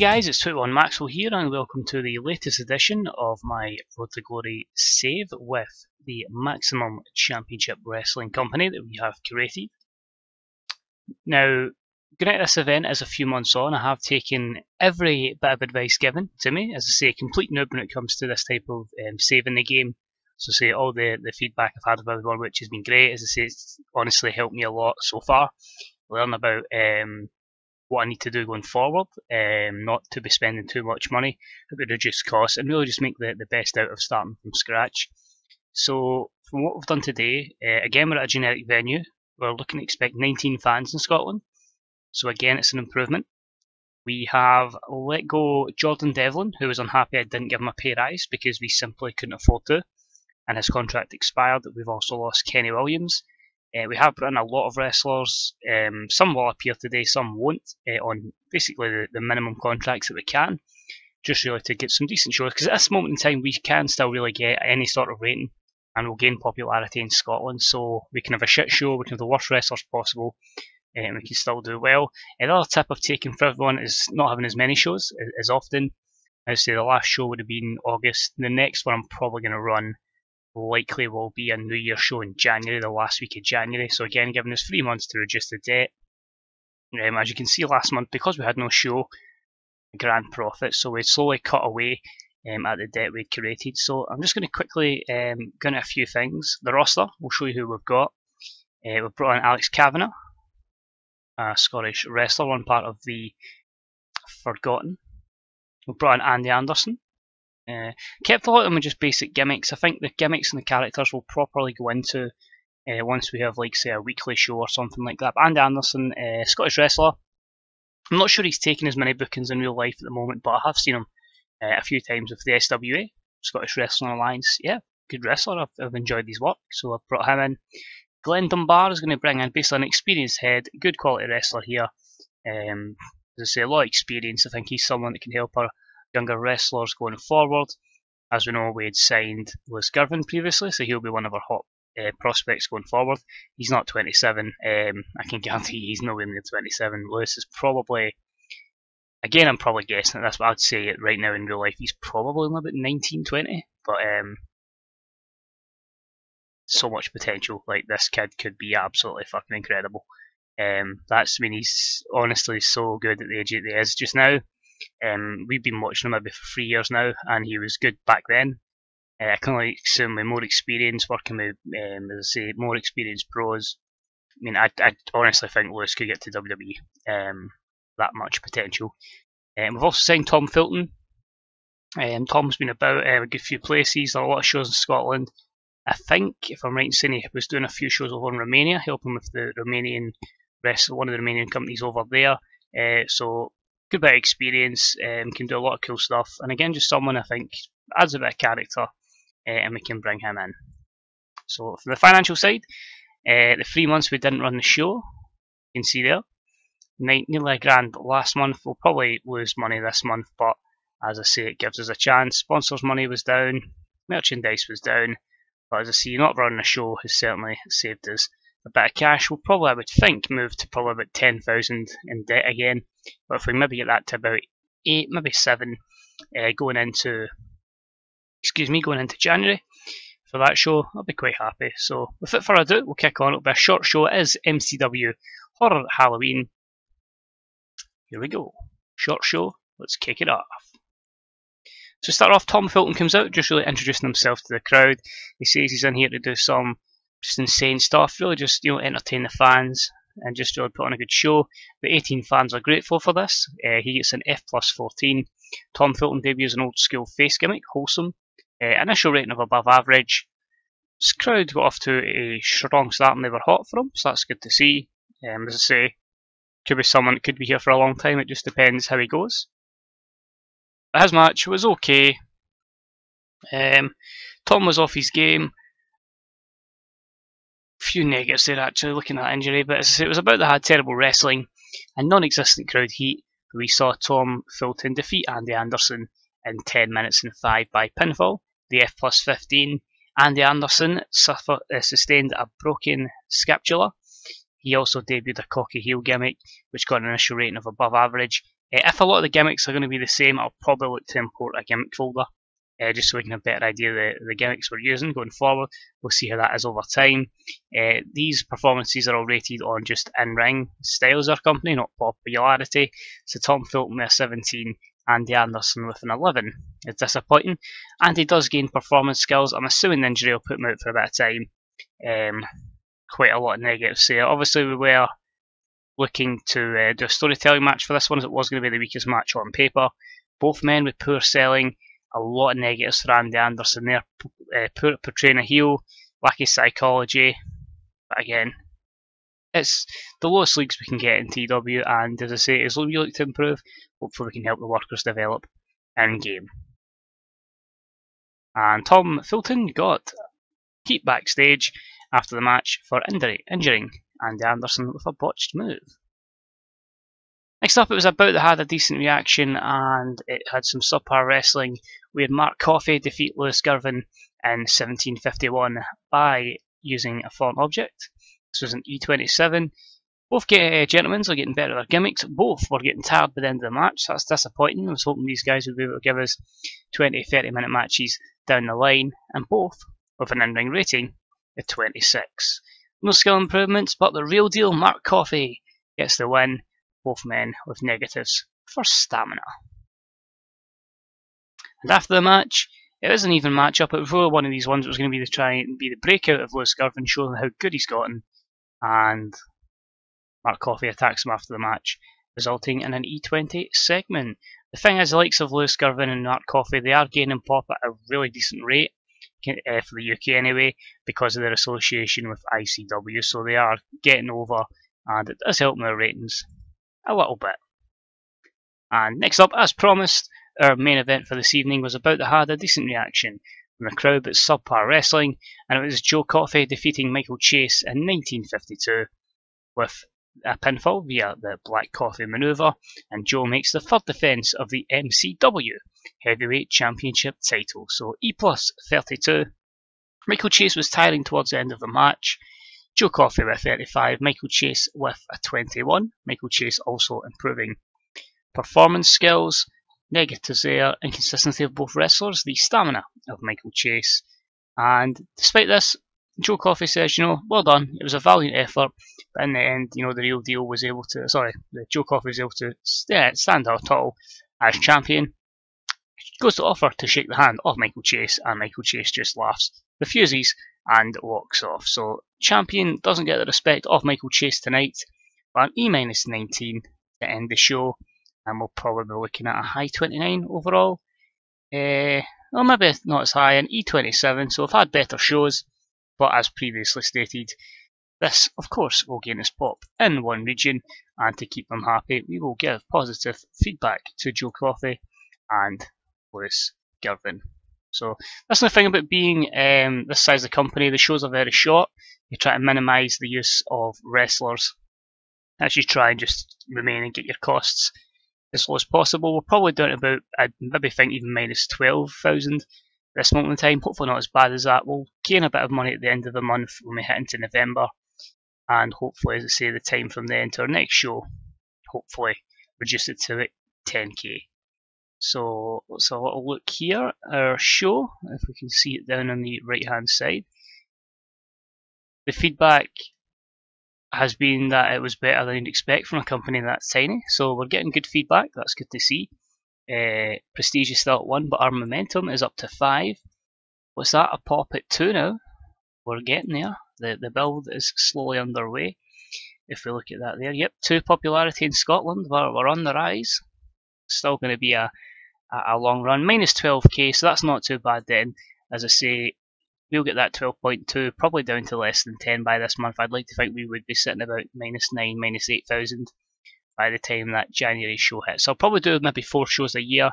guys, it's 21 Maxwell here and welcome to the latest edition of my Road to Glory save with the Maximum Championship Wrestling company that we have curated. Now, going at this event is a few months on. I have taken every bit of advice given to me, as I say, complete noob when it comes to this type of saving the game. So say all the feedback I've had about everyone, which has been great. As I say, it's honestly helped me a lot so far. Learn about what I need to do going forward, not to be spending too much money, how to reduce costs, and really just make the best out of starting from scratch. So from what we've done today, again we're at a generic venue. We're looking to expect 19 fans in Scotland, so again it's an improvement. We have let go Jordan Devlin, who was unhappy I didn't give him a pay rise because we simply couldn't afford to, and his contract expired. We've also lost Kenny Williams. We have brought in a lot of wrestlers. Some will appear today, some won't, on basically the minimum contracts that we can, just really to get some decent shows, because at this moment in time we can still really get any sort of rating and we'll gain popularity in Scotland, so we can have a shit show, we can have the worst wrestlers possible, and we can still do well. Another tip I've taken for everyone is not having as many shows as often. I'd say the last show would have been August. The next one I'm probably going to run likely will be a New Year show in January, the last week of January. So again, giving us 3 months to reduce the debt. As you can see, last month, because we had no show, grand profit, so we slowly cut away at the debt we'd created. So I'm just going to quickly go into a few things. The roster, we'll show you who we've got. We've brought in Alex Kavanagh, a Scottish wrestler, one part of the Forgotten. We've brought in Andy Anderson. Kept a lot of them with just basic gimmicks. I think the gimmicks and the characters will properly go into once we have, like, say, a weekly show or something like that. But Andy Anderson, Scottish wrestler. I'm not sure he's taking as many bookings in real life at the moment, but I have seen him a few times with the SWA, Scottish Wrestling Alliance. Yeah, good wrestler. I've enjoyed his work, so I've brought him in. Glenn Dunbar is going to bring in basically an experienced head, good quality wrestler here. As I say, a lot of experience. I think he's someone that can help our younger wrestlers going forward. As we know, we had signed Lewis Girvin previously, so he'll be one of our hot prospects going forward. He's not 27. I can guarantee he's nowhere near 27. Lewis is probably, again, I'm probably guessing at this, but I'd say right now in real life he's probably only about 19, 20. But so much potential. Like, this kid could be absolutely fucking incredible. He's honestly so good at the age that he is just now. We've been watching him maybe for 3 years now, and he was good back then. I can only assume with more experience, working with, as I say, more experienced pros. I mean, I honestly think Lewis could get to WWE. That much potential. We've also signed Tom Fulton. Tom's been about a good few places, done a lot of shows in Scotland. I think, if I'm right in saying, he was doing a few shows over in Romania, helping with the Romanian one of the Romanian companies over there. So good bit of experience, can do a lot of cool stuff, and again, just someone I think adds a bit of character, and we can bring him in. So for the financial side, the 3 months we didn't run the show, you can see there, nearly $1,000 last month. We'll probably lose money this month, but as I say, it gives us a chance. Sponsors money was down, merchandise was down, but as I say, not running a show has certainly saved us a bit of cash. We'll probably, I would think, move to probably about 10,000 in debt again. But if we maybe get that to about 8, maybe 7, going into January for that show, I'll be quite happy. So without further ado, we'll kick on. It'll be a short show. It is MCW Horror Halloween. Here we go. Short show. Let's kick it off. So to start off, Tom Fulton comes out, just really introducing himself to the crowd. He says he's in here to do some just insane stuff, really just, entertain the fans and just really put on a good show. The 18 fans are grateful for this. He gets an F+14. Tom Fulton debuts an old school face gimmick, wholesome. Initial rating of above average. This crowd got off to a strong start and they were hot for him, so that's good to see. As I say, could be someone that could be here for a long time, it just depends how he goes. But his match was okay. Tom was off his game. Few negatives there actually, looking at that injury, but as I say, it was about that had terrible wrestling and non-existent crowd heat. We saw Tom Fulton defeat Andy Anderson in 10 minutes and 5 by pinfall. The F+15. Andy Anderson sustained a broken scapula. He also debuted a cocky heel gimmick, which got an initial rating of above average. If a lot of the gimmicks are going to be the same, I'll probably look to import a gimmick folder, just so we can have a better idea of the gimmicks we're using going forward. We'll see how that is over time. These performances are all rated on just in-ring styles of our company, not popularity. So Tom Fulton with a 17, Andy Anderson with an 11. It's disappointing. Andy does gain performance skills. I'm assuming the injury will put him out for a bit of time. Quite a lot of negatives here. Obviously, we were looking to do a storytelling match for this one, as it was going to be the weakest match on paper. Both men with poor selling, a lot of negatives for Andy Anderson there. Poor at portraying a heel, lack of psychology. But again, it's the lowest leagues we can get in TW, and as I say, as we look to improve, hopefully we can help the workers develop in game. And Tom Fulton got heat backstage after the match for injuring Andy Anderson with a botched move. Next up, it was a bout that had a decent reaction and it had some subpar wrestling. We had Mark Coffey defeat Lewis Girvan in 1751 by using a foreign object. This was an E27. Both gentlemen are getting better at their gimmicks. Both were getting tired by the end of the match, so that's disappointing. I was hoping these guys would be able to give us 20-30 minute matches down the line, and both with an in-ring rating of 26. No skill improvements, but the real deal, Mark Coffey gets the win. Both men with negatives for stamina. And after the match, it was an even matchup. It was really one of these ones that was going to be the breakout of Lewis Girvan, showing how good he's gotten. And Mark Coffey attacks him after the match, resulting in an E20 segment. The thing is, the likes of Lewis Girvan and Mark Coffey, they are gaining pop at a really decent rate. For the UK anyway, because of their association with ICW, so they are getting over, and it does help their ratings a little bit. And next up, as promised, our main event for this evening was about to had a decent reaction from the crowd, but subpar wrestling, and it was Joe Coffey defeating Michael Chase in 1952 with a pinfall via the Black Coffee Maneuver, and Joe makes the third defence of the MCW Heavyweight Championship title. So E plus 32. Michael Chase was tiring towards the end of the match. Joe Coffey with 35, Michael Chase with a 21. Michael Chase also improving performance skills. Negatives there, inconsistency of both wrestlers, the stamina of Michael Chase. And despite this, Joe Coffey says, well done, it was a valiant effort, but in the end, the real deal was able to, Joe Coffey was able to stand out tall as champion. Goes to offer to shake the hand of Michael Chase, and Michael Chase just laughs, refuses, and walks off. So, champion doesn't get the respect of Michael Chase tonight, but an E-19 to end the show, and we'll probably be looking at a high 29 overall. Well, maybe not as high, an E27, so we've had better shows. But as previously stated, this of course will gain us pop in one region, and to keep them happy we will give positive feedback to Joe Coffey and Lewis Girvan. So that's the thing about being this size of company, the shows are very short. You try to minimise the use of wrestlers as you try and just remain and get your costs as low as possible. We're probably down to about, I'd maybe think even minus 12,000 this moment in time. Hopefully not as bad as that. We'll gain a bit of money at the end of the month when we hit into November, and hopefully, as I say, the time from then to our next show, hopefully reduce it to 10k. So let's have a little look here. Our show, if we can see it down on the right hand side. The feedback has been that it was better than you'd expect from a company that's tiny. So we're getting good feedback, that's good to see. Prestige is still at 1, but our momentum is up to 5. What's that? A pop at 2 now. We're getting there. The build is slowly underway. If we look at that there, yep, 2 popularity in Scotland. We're on the rise. Still going to be a long run. Minus 12k, so that's not too bad then. As I say, we'll get that 12.2, probably down to less than 10 by this month. I'd like to think we would be sitting about minus 9, minus 8,000 by the time that January show hits. So I'll probably do maybe 4 shows a year,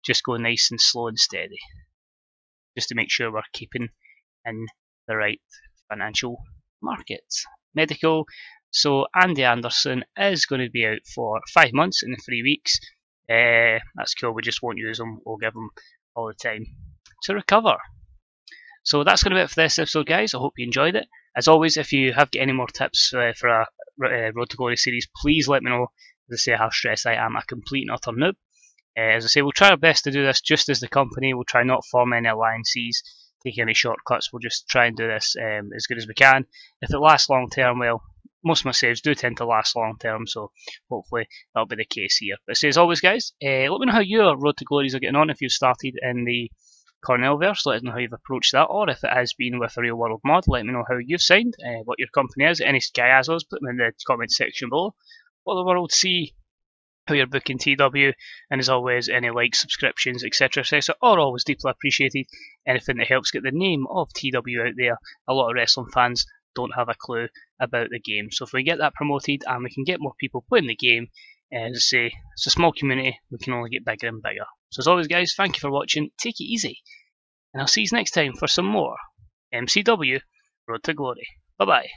just go nice and slow and steady, just to make sure we're keeping in the right financial markets. Medical, so Andy Anderson is going to be out for 5 months in the 3 weeks. That's cool, we just won't use him, we'll give him all the time to recover. So that's going to be it for this episode, guys. I hope you enjoyed it. As always, if you have got any more tips for a Road to Glory series, please let me know As I say how stressed I am, a complete and utter noob. As I say, we'll try our best to do this just as the company. We'll try not form any alliances, take any shortcuts. We'll just try and do this as good as we can. If it lasts long term, well, most of my saves do tend to last long term, so hopefully that'll be the case here. But as always, guys, let me know how your Road to Glories are getting on. If you've started in the Cornellverse, let us know how you've approached that, or if it has been with a real world mod, let me know how you've signed, what your company is, any Skyazos, put them in the comment section below. What the world see, how you're booking TW, and as always, any likes, subscriptions, etc. etc. are always deeply appreciated. Anything that helps get the name of TW out there. A lot of wrestling fans don't have a clue about the game, so if we get that promoted and we can get more people playing the game, as I say, it's a small community, we can only get bigger and bigger. So as always, guys, thank you for watching, take it easy, and I'll see you next time for some more MCW Road to Glory. Bye bye.